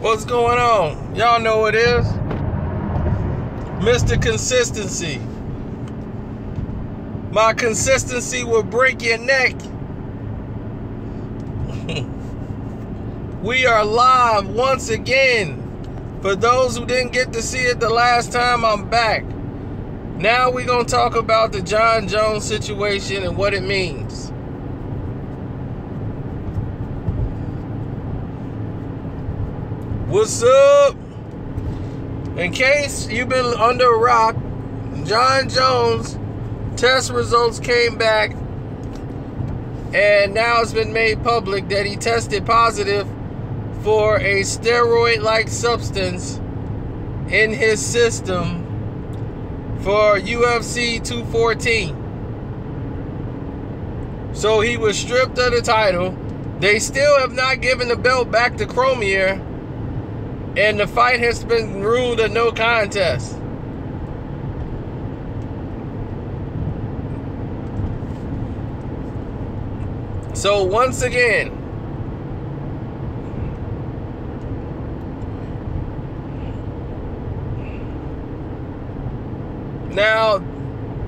What's going on? Y'all know what it is. Mr. Consistency. My consistency will break your neck. We are live once again. For those who didn't get to see it the last time, I'm back. Now we're going to talk about the Jon Jones situation and what it means. What's up? In case you've been under a rock, Jon Jones test results came back, and now it's been made public that he tested positive for a steroid-like substance in his system for UFC 214. So he was stripped of the title. They still have not given the belt back to Cormier, and the fight has been ruled a no contest. So once again, now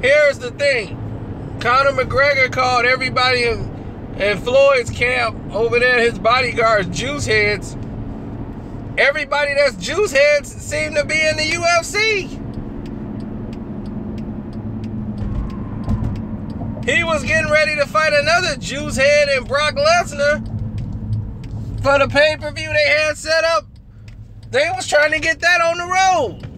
here's the thing. Conor McGregor called everybody in Floyd's camp over there, his bodyguards, juice heads. Everybody that's juice heads seem to be in the UFC. He was getting ready to fight another juice head in Brock Lesnar for the pay-per-view they had set up. They was trying to get that on the road.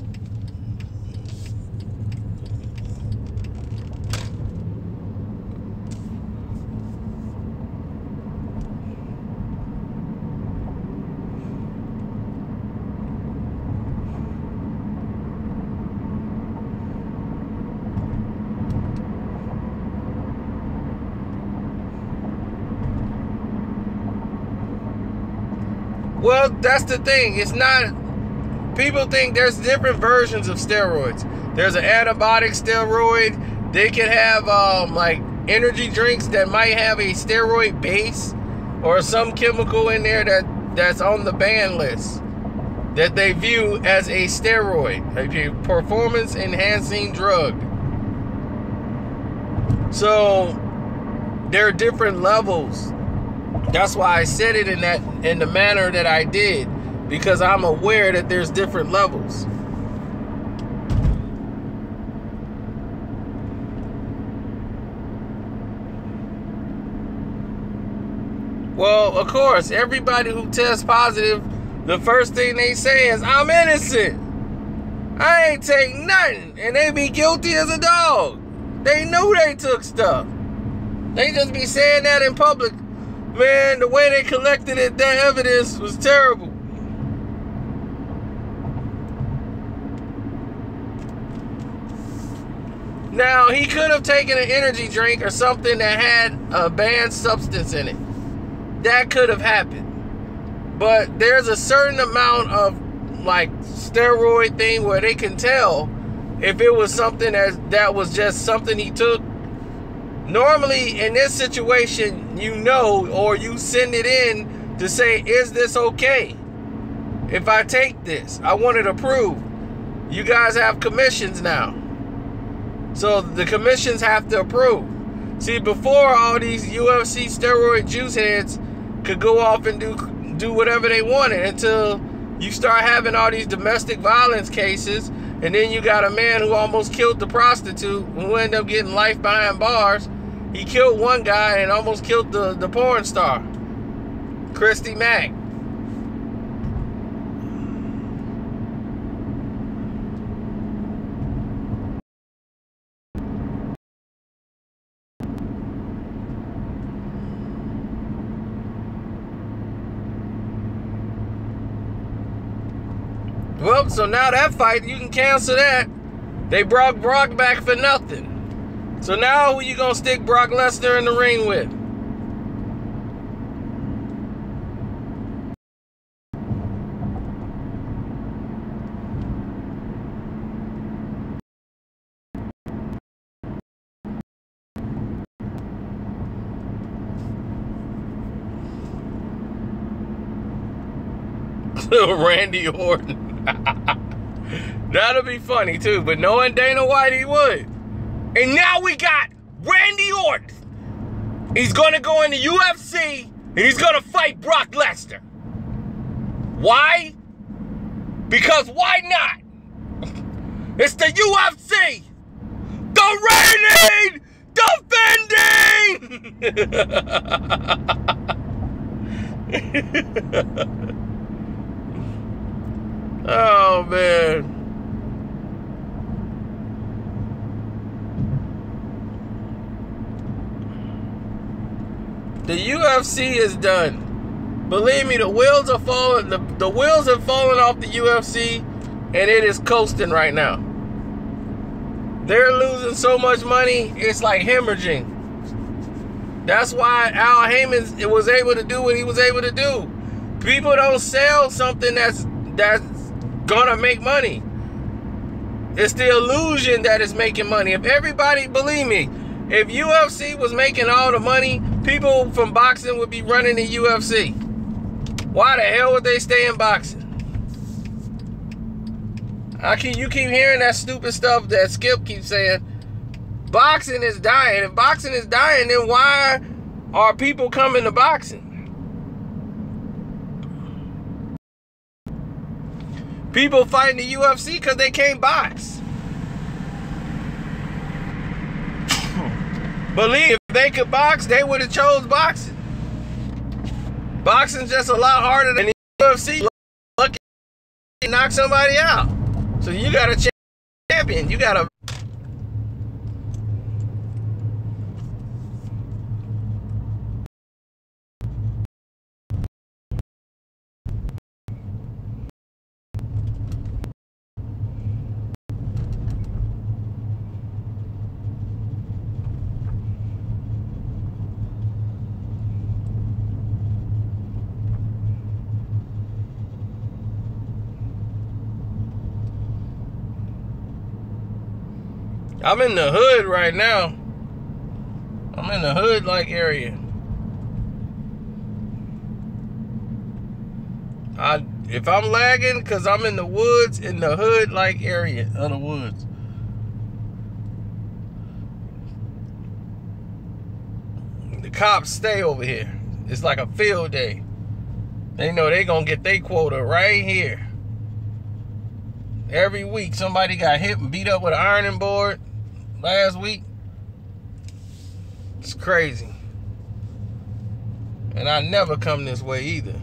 Well, that's the thing. It's not... People think there's different versions of steroids. There's an antibiotic steroid. They can have like energy drinks that might have a steroid base or some chemical in there that's on the ban list that they view as a steroid, a performance enhancing drug. So there are different levels. That's why I said it in the manner that I did, because I'm aware that there's different levels. Well, of course, everybody who tests positive, the first thing they say is, I'm innocent. I ain't take nothing. And they be guilty as a dog. They knew they took stuff. They just be saying that in public. Man, the way they collected it, that evidence was terrible. Now, he could have taken an energy drink or something that had a banned substance in it. That could have happened. But there's a certain amount of, like, steroid thing where they can tell if it was something that was just something he took. Normally, in this situation, you know, or you send it in to say, is this okay? If I take this, I want it approved. You guys have commissions now. So the commissions have to approve. See, before, all these UFC steroid juice heads could go off and do whatever they wanted until you start having all these domestic violence cases. And then you got a man who almost killed the prostitute who ended up getting life behind bars. He killed one guy and almost killed the porn star, Christy Mack. Well, so now that fight, you can cancel that. They brought Brock back for nothing. So now who you gonna stick Brock Lesnar in the ring with? Randy Orton. That'll be funny too, but knowing Dana White, he would. And now we got Randy Orton. He's gonna go in the UFC and he's gonna fight Brock Lesnar. Why? Because why not? It's the UFC. The reigning, defending. Oh man. The UFC is done. Believe me, the wheels are falling. The wheels have fallen off the UFC, and it is coasting right now. They're losing so much money, it's like hemorrhaging. That's why Al Heyman was able to do what he was able to do. People don't sell something that's gonna make money. It's the illusion that it's making money. If everybody, believe me, if UFC was making all the money, people from boxing would be running the UFC. Why the hell would they stay in boxing? You keep hearing that stupid stuff that Skip keeps saying. Boxing is dying. If boxing is dying, then why are people coming to boxing? People fighting the UFC because they can't box. Believe if they could box, they would have chose boxing. Boxing's just a lot harder than the UFC. Lucky to knock somebody out. So you got a champion. You got a... I'm in the hood right now. I'm in the hood-like area. If I'm lagging, because I'm in the woods, in the hood-like area of the woods. The cops stay over here. It's like a field day. They know they gonna get their quota right here. Every week, somebody got hit and beat up with an ironing board. Last week, it's crazy. And I never come this way either.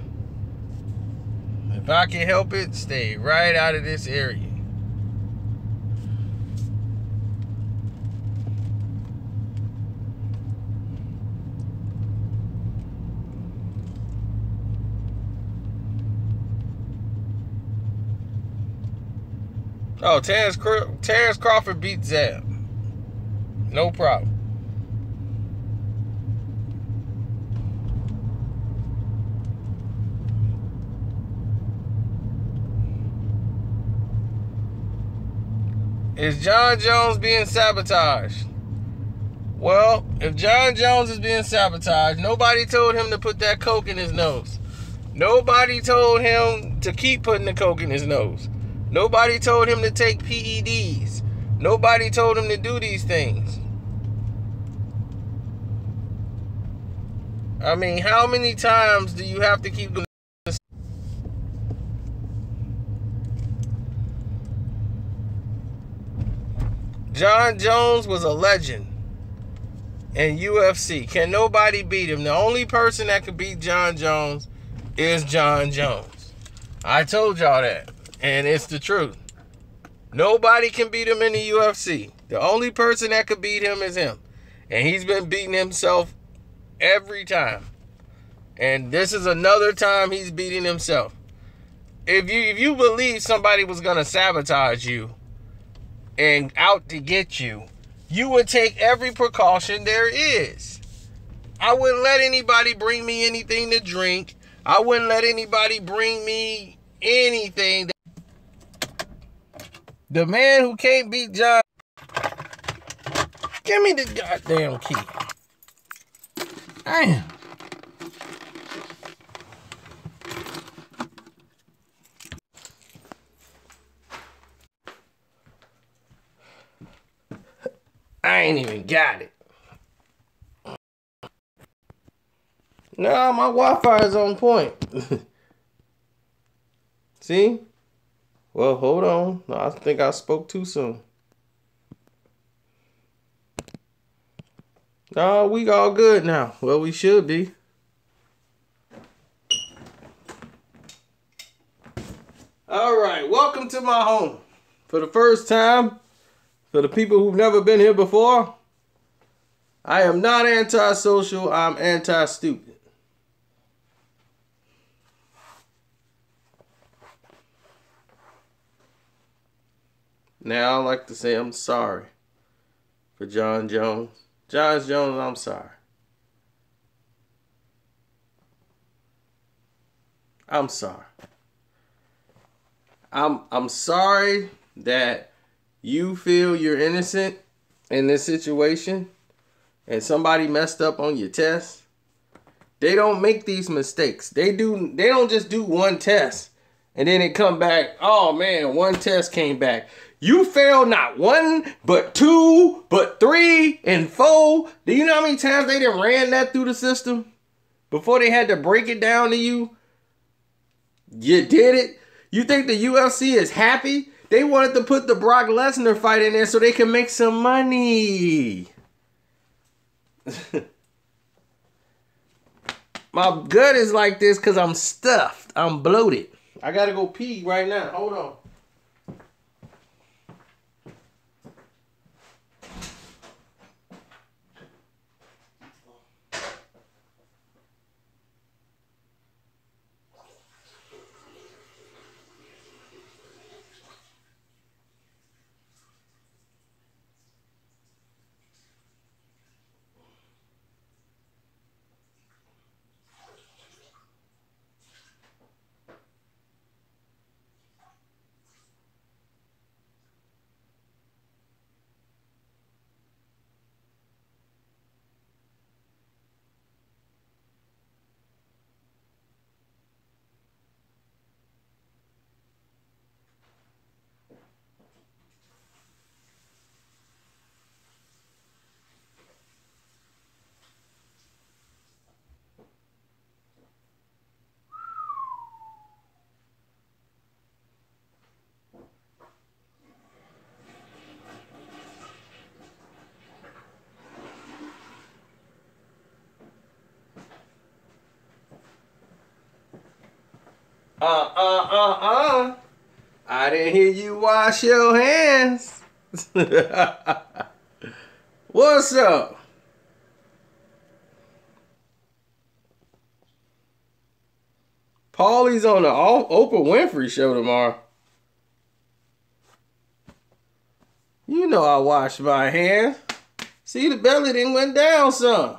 If I can help it, stay right out of this area. Oh, Terrence Crawford beat Zab. No problem. Is John Jones being sabotaged? Well, if John Jones is being sabotaged, nobody told him to put that coke in his nose. Nobody told him to keep putting the coke in his nose. Nobody told him to take PEDs. Nobody told him to do these things. I mean, how many times do you have to keep going? John Jones was a legend in UFC. Can nobody beat him? The only person that could beat John Jones is John Jones. I told y'all that, and it's the truth. Nobody can beat him in the UFC. The only person that could beat him is him. And he's been beating himself every time. And this is another time he's beating himself. If you believe somebody was going to sabotage you and out to get you, you would take every precaution there is. I wouldn't let anybody bring me anything to drink. I wouldn't let anybody bring me anything. The man who can't beat John... Give me the goddamn key. Damn. I ain't even got it. Nah, my Wi-Fi is on point. See? Well, hold on. No, I think I spoke too soon. No, we all good now. Well, we should be. All right, welcome to my home. For the first time, for the people who've never been here before, I am not antisocial, I'm anti-stupid. Now, I like to say I'm sorry for John Jones. John Jones, I'm sorry. I'm sorry. I'm sorry that you feel you're innocent in this situation and somebody messed up on your test. They don't make these mistakes. They don't just do one test and then it come back, oh man, one test came back. You failed not one, but two, but three, and four. Do you know how many times they done ran that through the system before they had to break it down to you? You did it. You think the UFC is happy? They wanted to put the Brock Lesnar fight in there so they can make some money. My gut is like this because I'm stuffed. I'm bloated. I gotta go pee right now. Hold on. I didn't hear you wash your hands. What's up? Paulie's on the Oprah Winfrey show tomorrow. You know I washed my hands. See, the belly didn't went down some.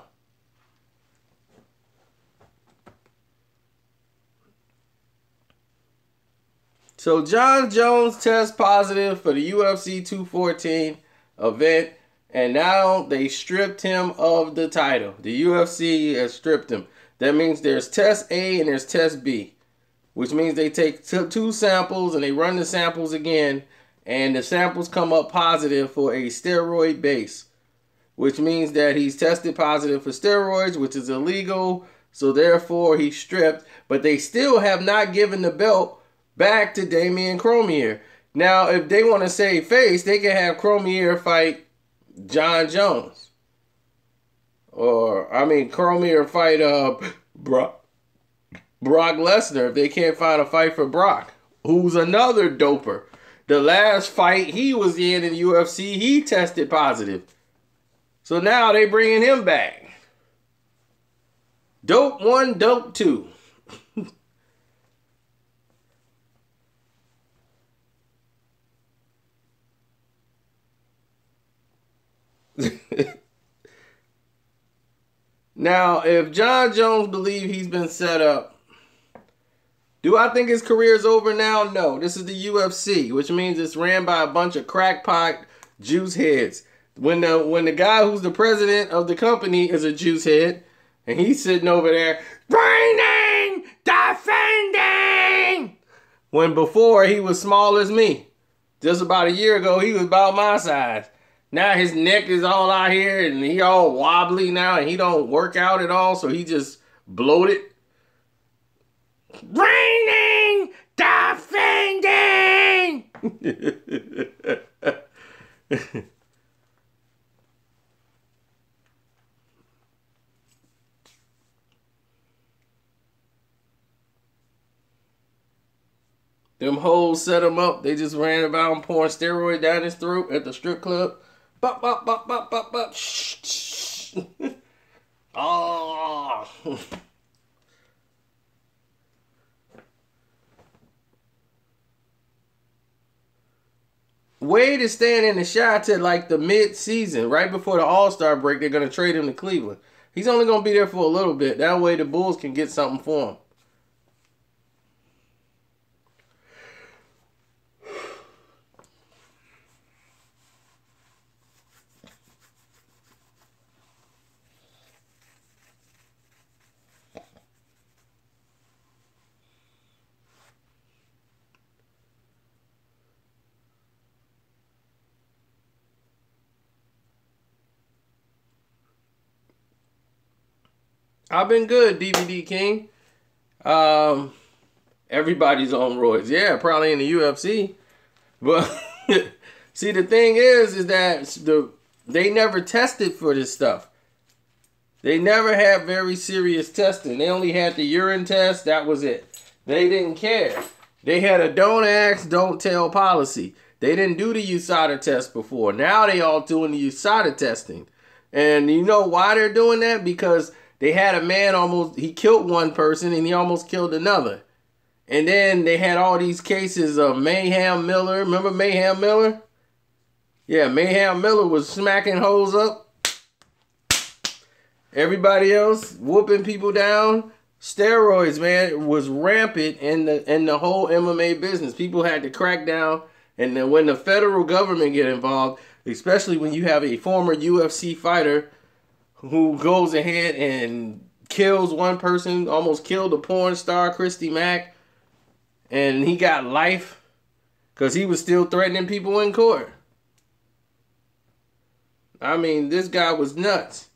So John Jones tests positive for the UFC 214 event, and now they stripped him of the title. The UFC has stripped him. That means there's test A and there's test B, which means they take two samples and they run the samples again, and the samples come up positive for a steroid base, which means that he's tested positive for steroids, which is illegal, so therefore he's stripped, but they still have not given the belt back to Damian Cormier. Now, if they want to save face, they can have Cormier fight John Jones. Cormier fight Brock Lesnar if they can't find a fight for Brock, who's another doper. The last fight he was in the UFC, he tested positive. So now they bringing him back. Dope 1, dope 2. Now, if John Jones believes he's been set up, do I think his career is over now? No. This is the UFC, which means it's ran by a bunch of crackpot juice heads. When the guy who's the president of the company is a juice head, and he's sitting over there, training, defending, when before he was small as me. Just about a year ago, he was about my size. Now his neck is all out here and he all wobbly now and he don't work out at all, so he just bloated. Raining, defending. Them hoes set him up. They just ran about pouring steroid down his throat at the strip club. Bop, bop, bop, bop, bop, bop. Shh, shh. Oh. Wade is staying in the shot till like the mid-season. Right before the All-Star break, they're going to trade him to Cleveland. He's only going to be there for a little bit. That way the Bulls can get something for him. I've been good, DVD King. Everybody's on roids. Yeah, probably in the UFC. But see, the thing is that they never tested for this stuff. They never had very serious testing. They only had the urine test. That was it. They didn't care. They had a don't ask, don't tell policy. They didn't do the USADA test before. Now they all doing the USADA testing. And you know why they're doing that? Because they had a man he killed one person and he almost killed another. And then they had all these cases of Mayhem Miller. Remember Mayhem Miller? Yeah, Mayhem Miller was smacking hoes up. Everybody else whooping people down. Steroids, man, was rampant in the whole MMA business. People had to crack down. And then when the federal government get involved, especially when you have a former UFC fighter who goes ahead and kills one person, almost killed a porn star, Christy Mack, and he got life because he was still threatening people in court. I mean, this guy was nuts.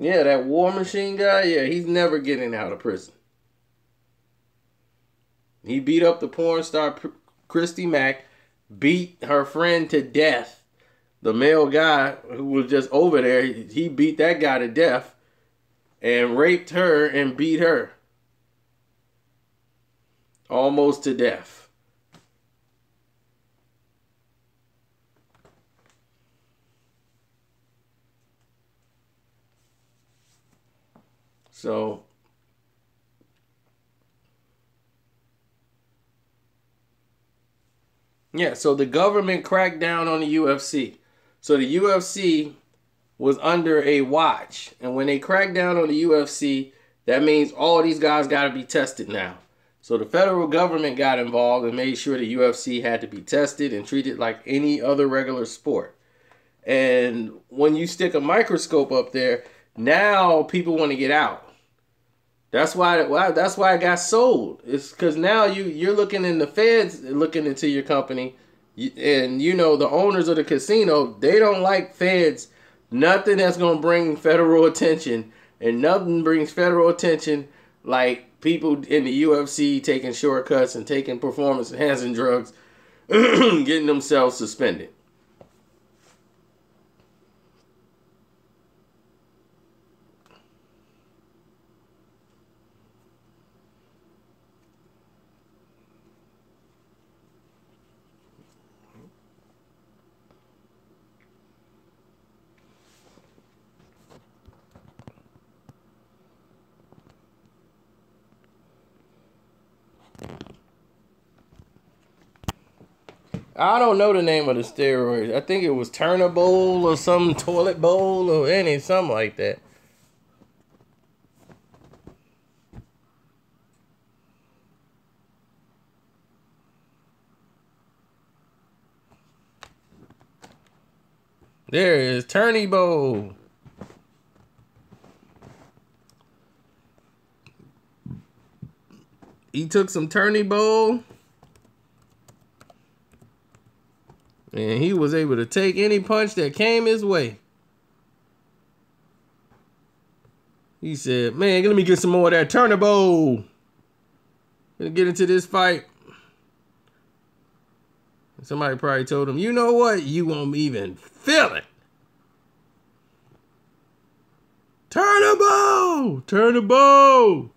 Yeah, that War Machine guy, yeah, he's never getting out of prison. He beat up the porn star Christy Mack, beat her friend to death. The male guy who was just over there, he beat that guy to death and raped her and beat her almost to death. So, yeah, so the government cracked down on the UFC. So the UFC was under a watch. And when they cracked down on the UFC, that means all these guys got to be tested now. So the federal government got involved and made sure the UFC had to be tested and treated like any other regular sport. And when you stick a microscope up there, now people want to get out. That's why it got sold. It's because now you're looking in the feds looking into your company, and you know the owners of the casino, they don't like feds. Nothing that's gonna bring federal attention, and nothing brings federal attention like people in the UFC taking shortcuts and taking performance enhancing drugs, getting themselves suspended. I don't know the name of the steroid. I think it was Turner Bowl or some toilet bowl or something like that. There it is, Turney Bowl. He took some tourney bowl. And he was able to take any punch that came his way. He said, man, let me get some more of that tourney bowl. Gonna get into this fight. Somebody probably told him, you know what? You won't even feel it. Turn the bow.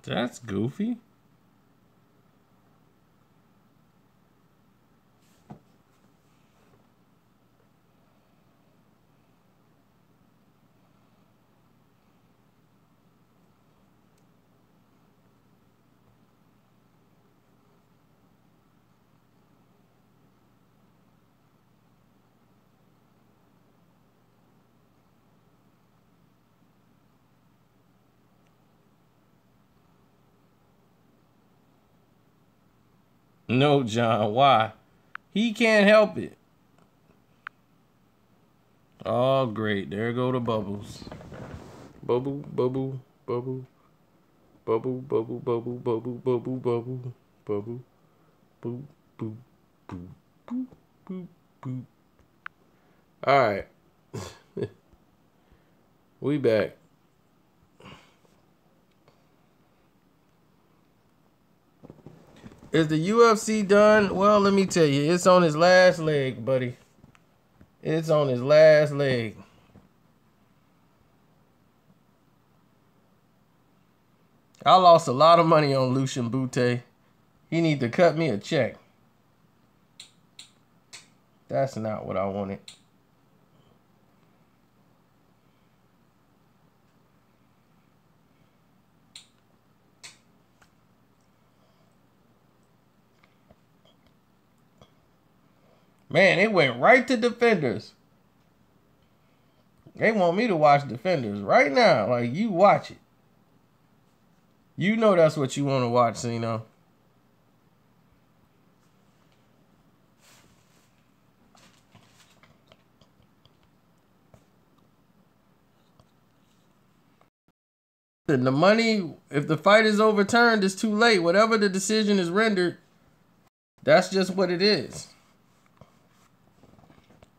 That's goofy. No, John, why? He can't help it. Oh, great. There go the bubbles. Bubble, bubble, bubble. Bubble, bubble, bubble, bubble, bubble, bubble, bubble. Boop, boop, boop, boop, boop, boop. All right. We back. Is the UFC done? Well, let me tell you, it's on his last leg, buddy. It's on his last leg. I lost a lot of money on Lucian Bute. He need to cut me a check. That's not what I wanted. Man, it went right to Defenders. They want me to watch Defenders right now. Like, you watch it. You know that's what you want to watch, Cino. The money, if the fight is overturned, it's too late. Whatever the decision is rendered, that's just what it is.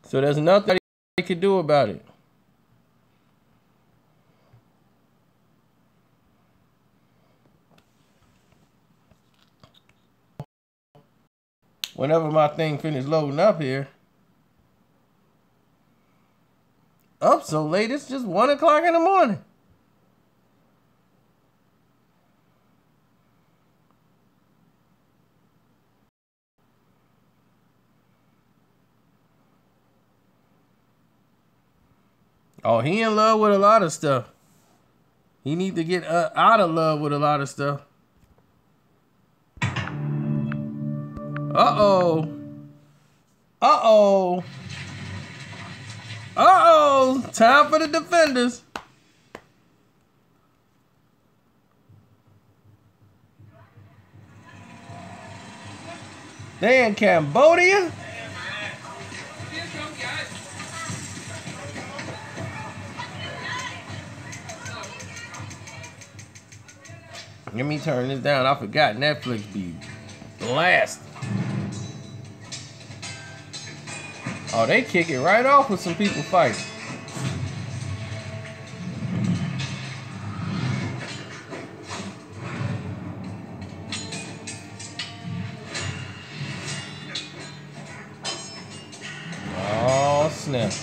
So there's nothing they could do about it. Whenever my thing finished loading up here. Up so late, it's just 1 o'clock in the morning. Oh, he in love with a lot of stuff. He need to get out of love with a lot of stuff. Uh-oh. Uh-oh. Uh-oh. Time for the Defenders. They in Cambodia? Let me turn this down. I forgot Netflix be blasted. Oh, they kick it right off with some people fighting. snap.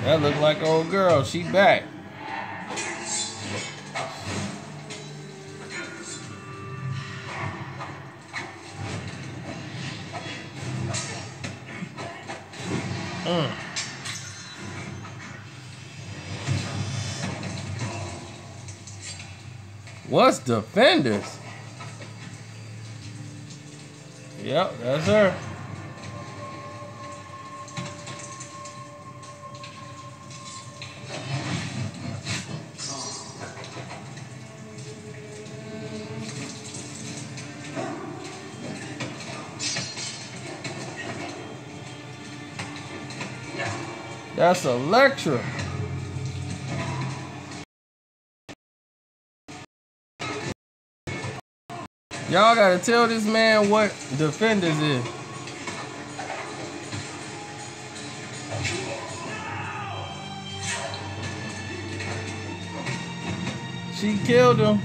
That look like old girl. She back. What's defenders? Yep, that's her. That's Electra. Y'all gotta tell this man what defenders is. She killed him.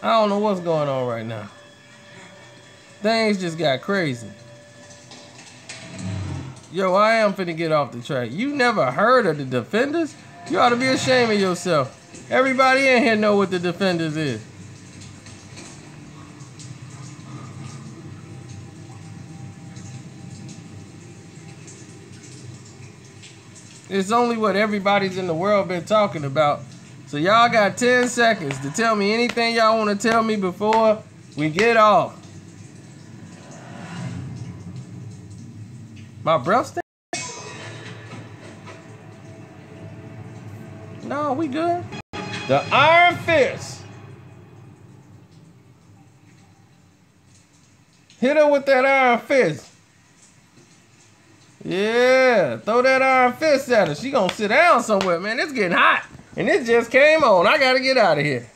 I don't know what's going on right now. Things just got crazy. Yo, I am finna get off the track. You never heard of the defenders? You ought to be ashamed of yourself. Everybody in here know what the defenders is. It's only what everybody's in the world been talking about. So y'all got 10 seconds to tell me anything y'all want to tell me before we get off. My breath stink? No, we good. The Iron Fist. Hit her with that Iron Fist. Yeah, throw that Iron Fist at her. She gonna sit down somewhere, man. It's getting hot. And it just came on. I gotta get out of here.